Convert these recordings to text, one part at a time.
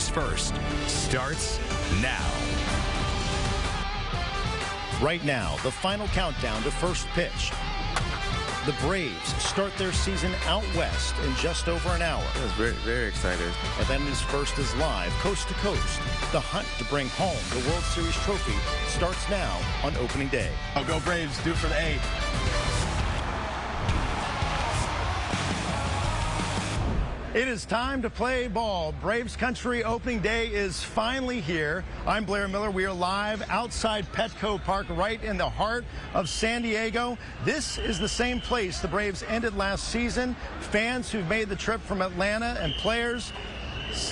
News First starts now. Right now, the final countdown to first pitch. The Braves start their season out west in just over an hour. I was very, very excited. Atlanta News First is live, coast to coast. The hunt to bring home the World Series trophy starts now on opening day. Oh, go Braves, do it for the A. It is time to play ball. Braves Country opening day is finally here. I'm Blair Miller. We are live outside Petco Park, right in the heart of San Diego. This is the same place the Braves ended last season. Fans who've made the trip from Atlanta and players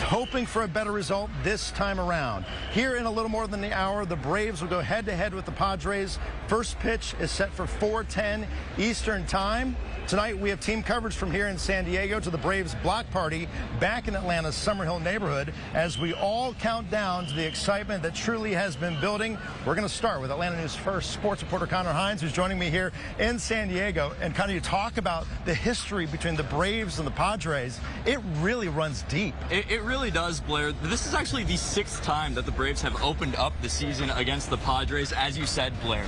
hoping for a better result this time around. Here in a little more than an hour, the Braves will go head-to-head with the Padres. First pitch is set for 4:10 Eastern Time. Tonight, we have team coverage from here in San Diego to the Braves block party back in Atlanta's Summerhill neighborhood as we all count down to the excitement that truly has been building. We're going to start with Atlanta News First sports reporter Connor Hines, who's joining me here in San Diego. And Connor, you talk about the history between the Braves and the Padres. It really runs deep. It really does, Blair. This is actually the 6th time that the Braves have opened up the season against the Padres. As you said, Blair,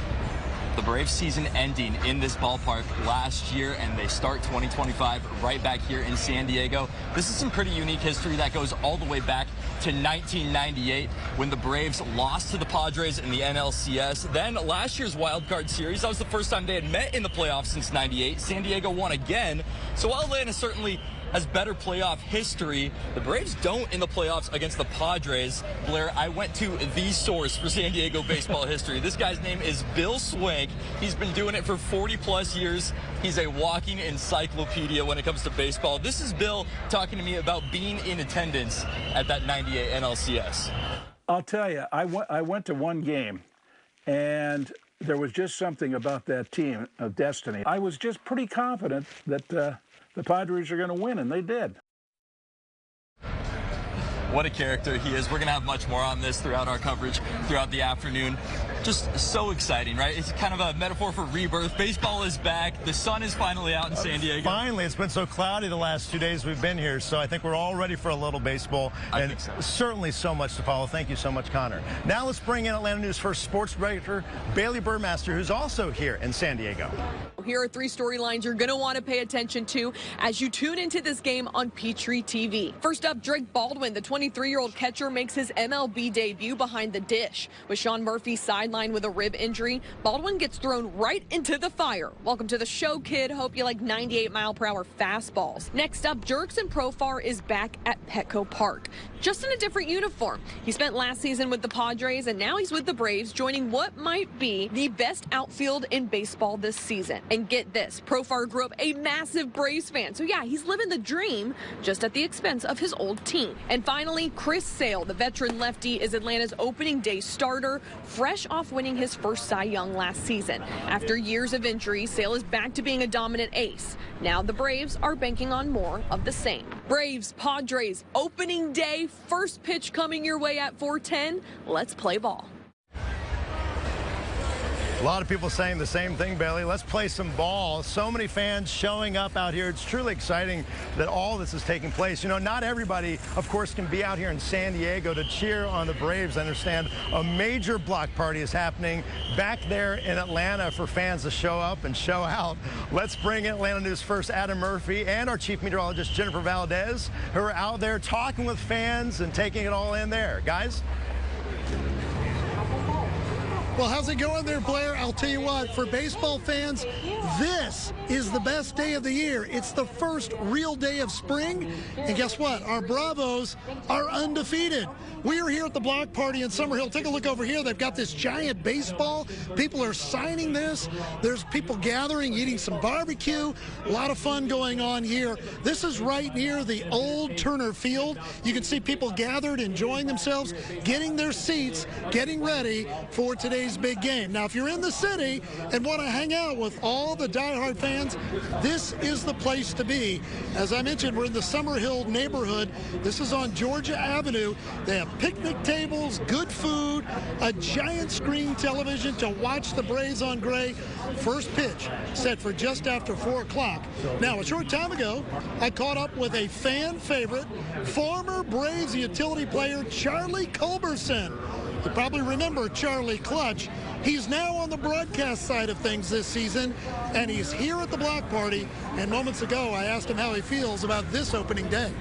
the Braves season ending in this ballpark last year, and they start 2025 right back here in San Diego. This is some pretty unique history that goes all the way back to 1998 when the Braves lost to the Padres in the NLCS. Then last year's wild card series, that was the first time they had met in the playoffs since 98. San Diego won again. So while Atlanta certainly has better playoff history, the Braves don't in the playoffs against the Padres. Blair, I went to the source for San Diego baseball history. This guy's name is Bill Swank. He's been doing it for 40-plus years. He's a walking encyclopedia when it comes to baseball. This is Bill talking to me about being in attendance at that 98 NLCS. I'll tell you, I went to one game, and there was just something about that team of destiny. I was just pretty confident that the Padres are going to win, and they did. What a character he is. We're going to have much more on this throughout our coverage throughout the afternoon. Just so exciting, right? It's kind of a metaphor for rebirth. Baseball is back. The sun is finally out in San Diego. Finally, it's been so cloudy the last 2 days we've been here, so I think we're all ready for a little baseball. I think so. Certainly so much to follow. Thank you so much, Connor. Now let's bring in Atlanta News First sports writer Bailey Burmaster, who's also here in San Diego. Here are 3 storylines you're going to want to pay attention to as you tune into this game on Peachtree TV. First up, Drake Baldwin, the 23-year-old catcher, makes his MLB debut behind the dish. With Sean Murphy sidelined with a rib injury, Baldwin gets thrown right into the fire. Welcome to the show, kid. Hope you like 98-mile-per-hour fastballs. Next up, Jurickson Profar is back at Petco Park, just in a different uniform. He spent last season with the Padres, and now he's with the Braves, joining what might be the best outfield in baseball this season. And get this, Profar grew up a massive Braves fan, so yeah, he's living the dream, just at the expense of his old team. And finally, Chris Sale, the veteran lefty, is Atlanta's opening day starter, fresh off winning his first Cy Young last season. After years of injury, Sale is back to being a dominant ace. Now the Braves are banking on more of the same. Braves, Padres, opening day, first pitch coming your way at 4:10. Let's play ball. A lot of people saying the same thing, Bailey. Let's play some ball. So many fans showing up out here. It's truly exciting that all this is taking place. You know, not everybody, of course, can be out here in San Diego to cheer on the Braves. I understand a major block party is happening back there in Atlanta for fans to show up and show out. Let's bring in Atlanta News First Adam Murphy and our chief meteorologist Jennifer Valdez, who are out there talking with fans and taking it all in there. Guys? Well, how's it going there, Blair? I'll tell you what, for baseball fans, this is the best day of the year. It's the first real day of spring. And guess what? Our Bravos are undefeated. We are here at the block party in Summerhill. Take a look over here. They've got this giant baseball. People are signing this. There's people gathering, eating some barbecue. A lot of fun going on here. This is right near the old Turner Field. You can see people gathered, enjoying themselves, getting their seats, getting ready for today's Sunday's big game. Now, if you're in the city and want to hang out with all the diehard fans, this is the place to be. As I mentioned, we're in the Summerhill neighborhood. This is on Georgia Avenue. They have picnic tables, good food, a giant screen television to watch the Braves on Gray. First pitch set for just after 4 o'clock. Now, a short time ago, I caught up with a fan favorite, former Braves utility player Charlie Culberson. You probably remember Charlie Clutch. He's now on the broadcast side of things this season, and he's here at the block party. And moments ago, I asked him how he feels about this opening day.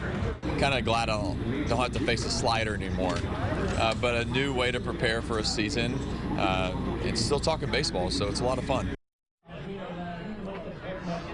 Kind of glad I don't have to face a slider anymore, but a new way to prepare for a season. It's still talking baseball, so it's a lot of fun.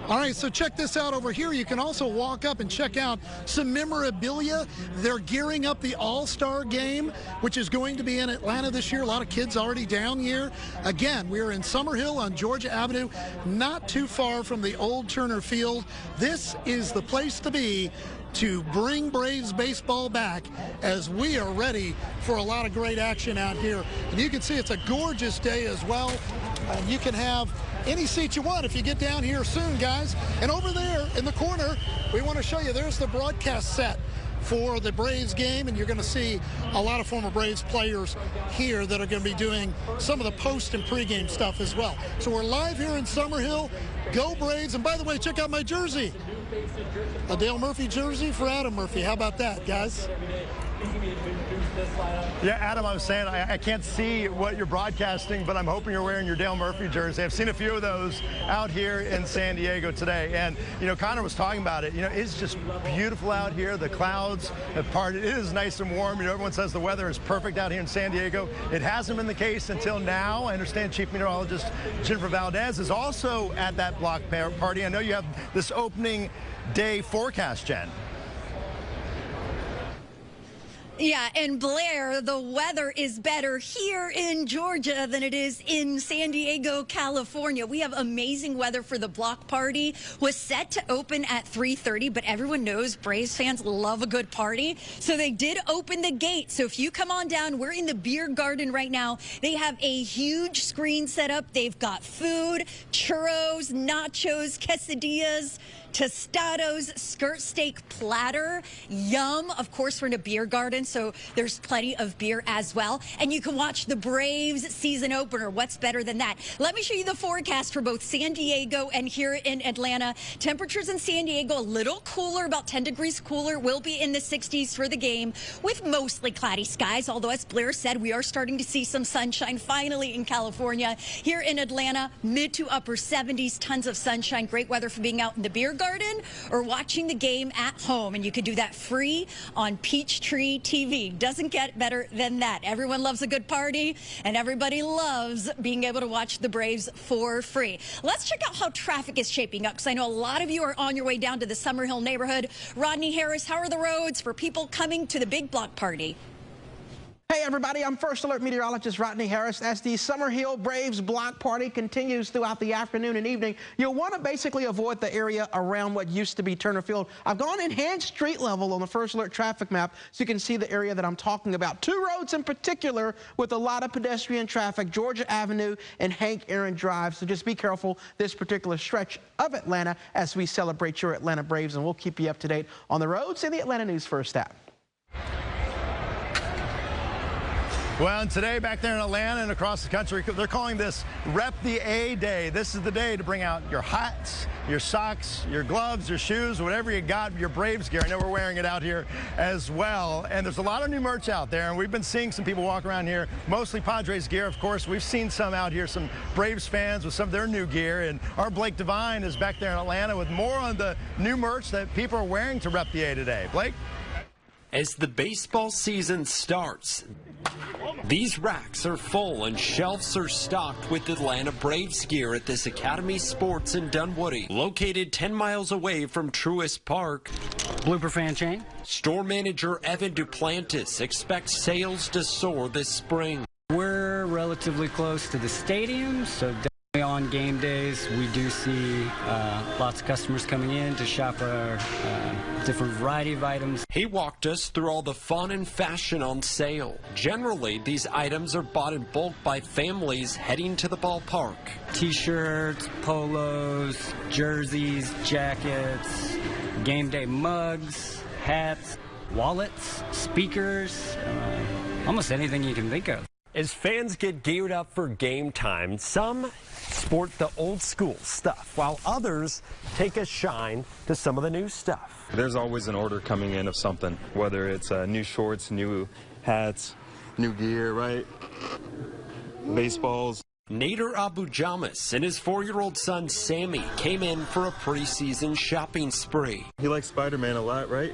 All right, so check this out over here. You can also walk up and check out some memorabilia. They're gearing up the All-Star Game, which is going to be in Atlanta this year. A lot of kids already down here. Again, we are in Summerhill on Georgia Avenue, not too far from the old Turner Field. This is the place to be to bring Braves baseball back, as we are ready for a lot of great action out here. And you can see it's a gorgeous day as well. And you can have any seat you want if you get down here soon, guys. And over there in the corner, we want to show you, there's the broadcast set for the Braves game, and you're going to see a lot of former Braves players here that are going to be doing some of the post and pregame stuff as well. So we're live here in Summerhill. Go Braves. And by the way, check out my jersey. A Dale Murphy jersey for Adam Murphy. How about that, guys? Yeah, Adam, I'm saying I can't see what you're broadcasting, but I'm hoping you're wearing your Dale Murphy jersey. I've seen a few of those out here in San Diego today. And, you know, Connor was talking about it. You know, it's just beautiful out here. The clouds have parted. It is nice and warm. You know, everyone says the weather is perfect out here in San Diego. It hasn't been the case until now. I understand Chief Meteorologist Jennifer Valdez is also at that block party. I know you have this opening day forecast, Jen. Yeah, and Blair, the weather is better here in Georgia than it is in San Diego, California. We have amazing weather for the block party. Was set to open at 3:30, but everyone knows Braves fans love a good party. So they did open the gate. So if you come on down, we're in the beer garden right now. They have a huge screen set up. They've got food, churros, nachos, quesadillas, tostados, skirt steak platter, yum. Of course, we're in a beer garden, so there's plenty of beer as well. And you can watch the Braves season opener. What's better than that? Let me show you the forecast for both San Diego and here in Atlanta. Temperatures in San Diego a little cooler, about 10 degrees cooler. Will be in the 60s for the game with mostly cloudy skies. Although, as Blair said, we are starting to see some sunshine finally in California. Here in Atlanta, mid to upper 70s, tons of sunshine. Great weather for being out in the beer garden or watching the game at home, and you could do that free on Peachtree TV. Doesn't get better than that. Everyone loves a good party, and everybody loves being able to watch the Braves for free. Let's check out how traffic is shaping up, because I know a lot of you are on your way down to the Summerhill neighborhood. Rodney Harris, how are the roads for people coming to the big block party? Hey everybody, I'm First Alert meteorologist Rodney Harris. As the Summerhill Braves block party continues throughout the afternoon and evening, you'll want to basically avoid the area around what used to be Turner Field. I've gone enhanced street level on the First Alert traffic map so you can see the area that I'm talking about. Two roads in particular with a lot of pedestrian traffic, Georgia Avenue and Hank Aaron Drive. So just be careful this particular stretch of Atlanta as we celebrate your Atlanta Braves, and we'll keep you up to date on the roads and the Atlanta News First app. Well, and today back there in Atlanta and across the country, they're calling this Rep the A Day. This is the day to bring out your hats, your socks, your gloves, your shoes, whatever you got, your Braves gear. I know we're wearing it out here as well. And there's a lot of new merch out there, and we've been seeing some people walk around here, mostly Padres gear, of course. We've seen some out here, some Braves fans with some of their new gear. And our Blake Devine is back there in Atlanta with more on the new merch that people are wearing to Rep the A today. Blake? As the baseball season starts, these racks are full and shelves are stocked with Atlanta Braves gear at this Academy Sports in Dunwoody, located 10 miles away from Truist Park. Blooper fan chain. Store manager Evan Duplantis expects sales to soar this spring. We're relatively close to the stadium, so On game days, we do see lots of customers coming in to shop our different variety of items. He walked us through all the fun and fashion on sale. Generally, these items are bought in bulk by families heading to the ballpark. T-shirts, polos, jerseys, jackets, game day mugs, hats, wallets, speakers, almost anything you can think of. As fans get geared up for game time, some sport the old school stuff, while others take a shine to some of the new stuff. There's always an order coming in of something, whether it's new shorts, new hats, new gear, right? Baseballs. Nader Abu-Jamas and his 4-year-old son Sammy came in for a preseason shopping spree. He likes Spider-Man a lot, right?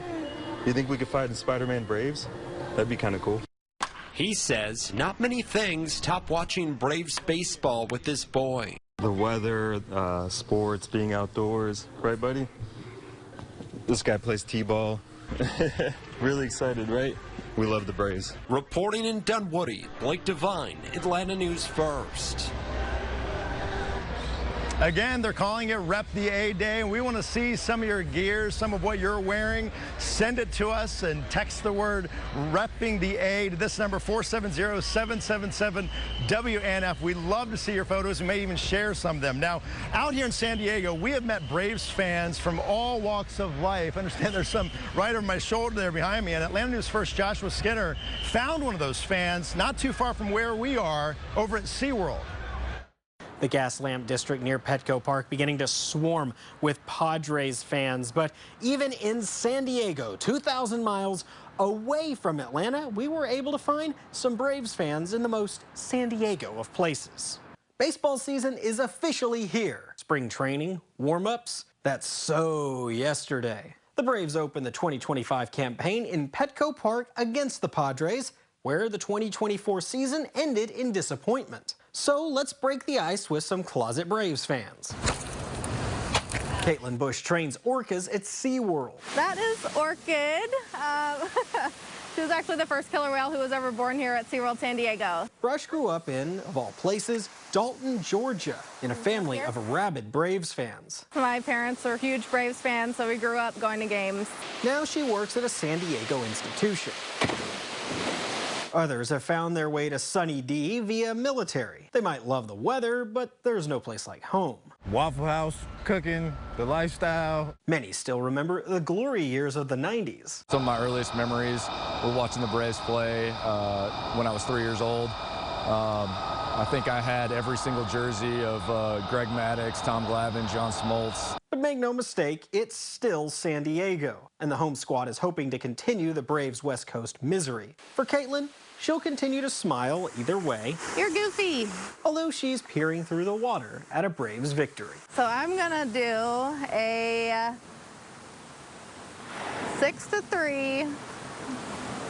You think we could fight in Spider-Man Braves? That'd be kind of cool. He says not many things top watching Braves baseball with this boy. The weather, sports, being outdoors, right, buddy? This guy plays t-ball. Really excited, right? We love the Braves. Reporting in Dunwoody, Blake Devine, Atlanta News First. Again, they're calling it Rep the A Day, and we want to see some of your gear, some of what you're wearing. Send it to us and text the word Repping the A to this number, 470-777-WNF. We'd love to see your photos and may even share some of them. Now, out here in San Diego, we have met Braves fans from all walks of life. I understand there's some right over my shoulder there behind me, and Atlanta News First Joshua Skinner found one of those fans not too far from where we are over at SeaWorld. The Gaslamp District near Petco Park beginning to swarm with Padres fans. But even in San Diego, 2,000 miles away from Atlanta, we were able to find some Braves fans in the most San Diego of places. Baseball season is officially here. Spring training, warm-ups, that's so yesterday. The Braves opened the 2025 campaign in Petco Park against the Padres, where the 2024 season ended in disappointment. So let's break the ice with some closet Braves fans. Caitlin Bush trains orcas at SeaWorld. That is Orchid. She was actually the first killer whale who was ever born here at SeaWorld San Diego. Brush grew up in, of all places, Dalton, Georgia, in a family of rabid Braves fans. My parents are huge Braves fans, so we grew up going to games. Now she works at a San Diego institution. Others have found their way to Sunny D via military. They might love the weather, but there's no place like home. Waffle House, cooking, the lifestyle. Many still remember the glory years of the 90s. Some of my earliest memories were watching the Braves play when I was 3 years old. I think I had every single jersey of Greg Maddux, Tom Glavine, John Smoltz. But make no mistake, it's still San Diego, and the home squad is hoping to continue the Braves' West Coast misery. For Caitlin, she'll continue to smile either way. You're goofy. Although she's peering through the water at a Braves victory. So I'm gonna do a 6-3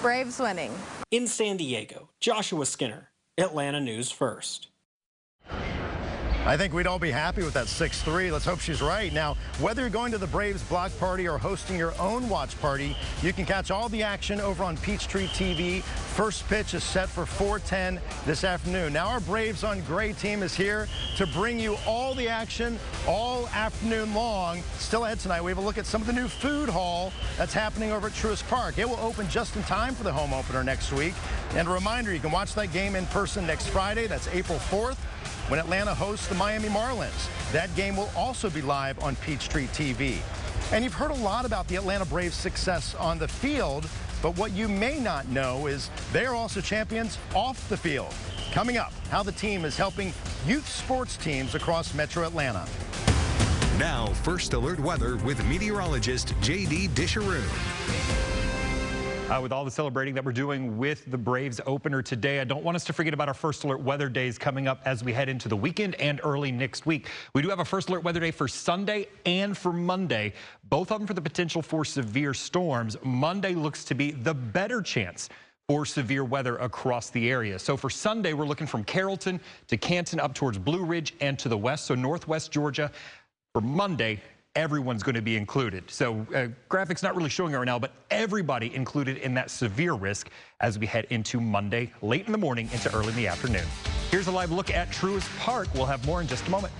Braves winning. In San Diego, Joshua Skinner, Atlanta News First. I think we'd all be happy with that 6-3. Let's hope she's right. Now, whether you're going to the Braves block party or hosting your own watch party, you can catch all the action over on Peachtree TV. First pitch is set for 4:10 this afternoon. Now, our Braves on Gray team is here to bring you all the action all afternoon long. Still ahead tonight, we have a look at some of the new food hall that's happening over at Truist Park. It will open just in time for the home opener next week. And a reminder, you can watch that game in person next Friday. That's April 4th. When Atlanta hosts the Miami Marlins. That game will also be live on Peachtree TV. And you've heard a lot about the Atlanta Braves' success on the field, but what you may not know is they are also champions off the field. Coming up, how the team is helping youth sports teams across Metro Atlanta. Now, First Alert Weather with meteorologist J.D. Disharoon. With all the celebrating that we're doing with the Braves opener today, I don't want us to forget about our First Alert Weather Days coming up as we head into the weekend and early next week. We do have a First Alert Weather Day for Sunday and for Monday, both of them for the potential for severe storms. Monday looks to be the better chance for severe weather across the area. So for Sunday, we're looking from Carrollton to Canton up towards Blue Ridge and to the west, so northwest Georgia. For Monday, everyone's going to be included. So graphics not really showing it right now, but everybody included in that severe risk as we head into Monday, late in the morning into early in the afternoon. Here's a live look at Truist Park. We'll have more in just a moment.